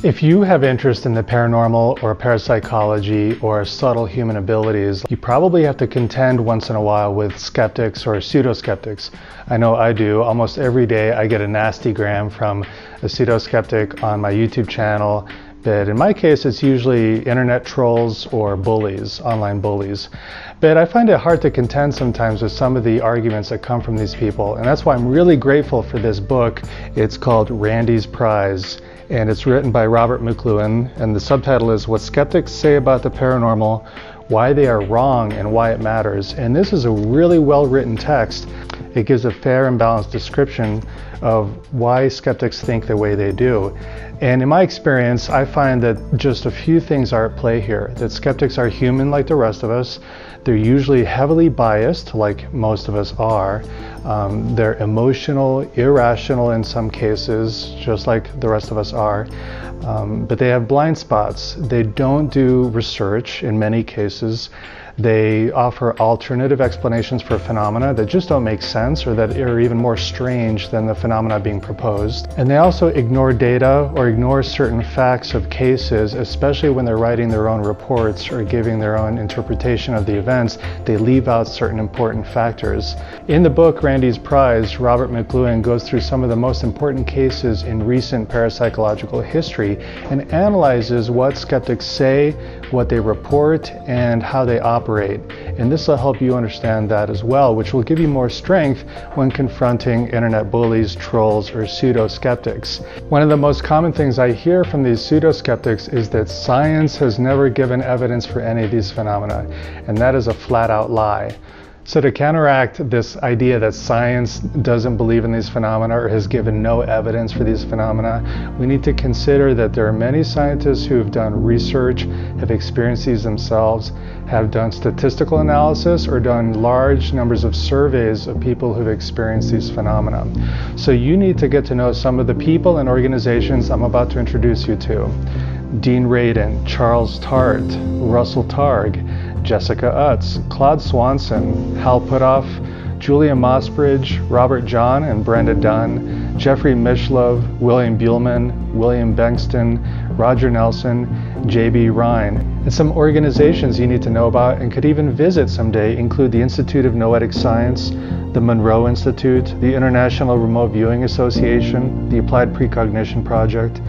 If you have interest in the paranormal or parapsychology or subtle human abilities, you probably have to contend once in a while with skeptics or pseudo-skeptics. I know I do. Almost every day I get a nasty gram from a pseudo-skeptic on my YouTube channel. But in my case, it's usually internet trolls or bullies, online bullies. But I find it hard to contend sometimes with some of the arguments that come from these people. And that's why I'm really grateful for this book. It's called Randis Prize, and it's written by Robert McLuhan. And the subtitle is What Skeptics Say About the Paranormal, Why They Are Wrong, and Why It Matters. And this is a really well-written text. It gives a fair and balanced description of why skeptics think the way they do. And in my experience, I find that just a few things are at play here. That skeptics are human like the rest of us. They're usually heavily biased, like most of us are. They're emotional, irrational in some cases, just like the rest of us are. But they have blind spots. They don't do research in many cases. They offer alternative explanations for phenomena that just don't make sense or that are even more strange than the phenomena being proposed. And they also ignore data or ignore certain facts of cases, especially when they're writing their own reports or giving their own interpretation of the events. They leave out certain important factors. In the book Randis Prize, Robert McLuhan goes through some of the most important cases in recent parapsychological history and analyzes what skeptics say, what they report, and how they operate. And this will help you understand that as well, which will give you more strength when confronting internet bullies, trolls, or pseudo-skeptics. One of the most common things I hear from these pseudo-skeptics is that science has never given evidence for any of these phenomena, and that is a flat-out lie. So to counteract this idea that science doesn't believe in these phenomena or has given no evidence for these phenomena, we need to consider that there are many scientists who have done research, have experienced these themselves, have done statistical analysis, or done large numbers of surveys of people who've experienced these phenomena. So you need to get to know some of the people and organizations I'm about to introduce you to. Dean Radin, Charles Tart, Russell Targ, Jessica Utts, Claude Swanson, Hal Putthof, Julia Mossbridge, Robert Jahn and Brenda Dunne, Jeffrey Mishlove, William Buhlman, William Bengston, Roger Nelson, J.B. Rhine. And some organizations you need to know about and could even visit someday include the Institute of Noetic Science, the Monroe Institute, the International Remote Viewing Association, the Applied Precognition Project,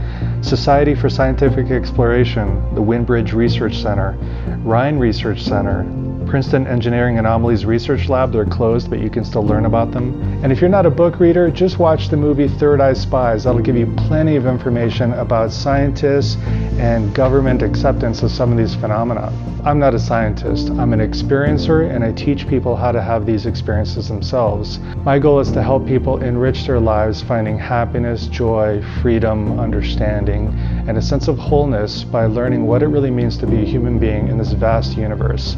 Society for Scientific Exploration, the Windbridge Research Center, Rhine Research Center, Princeton Engineering Anomalies Research Lab. They're closed, but you can still learn about them. And if you're not a book reader, just watch the movie Eye Spies. That'll give you plenty of information about scientists and government acceptance of some of these phenomena. I'm not a scientist. I'm an experiencer, and I teach people how to have these experiences themselves. My goal is to help people enrich their lives, finding happiness, joy, freedom, understanding, and a sense of wholeness by learning what it really means to be a human being in this vast universe.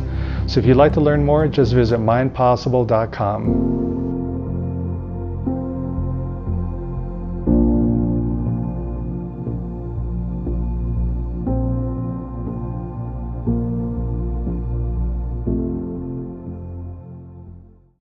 So if you'd like to learn more, just visit mindpossible.com.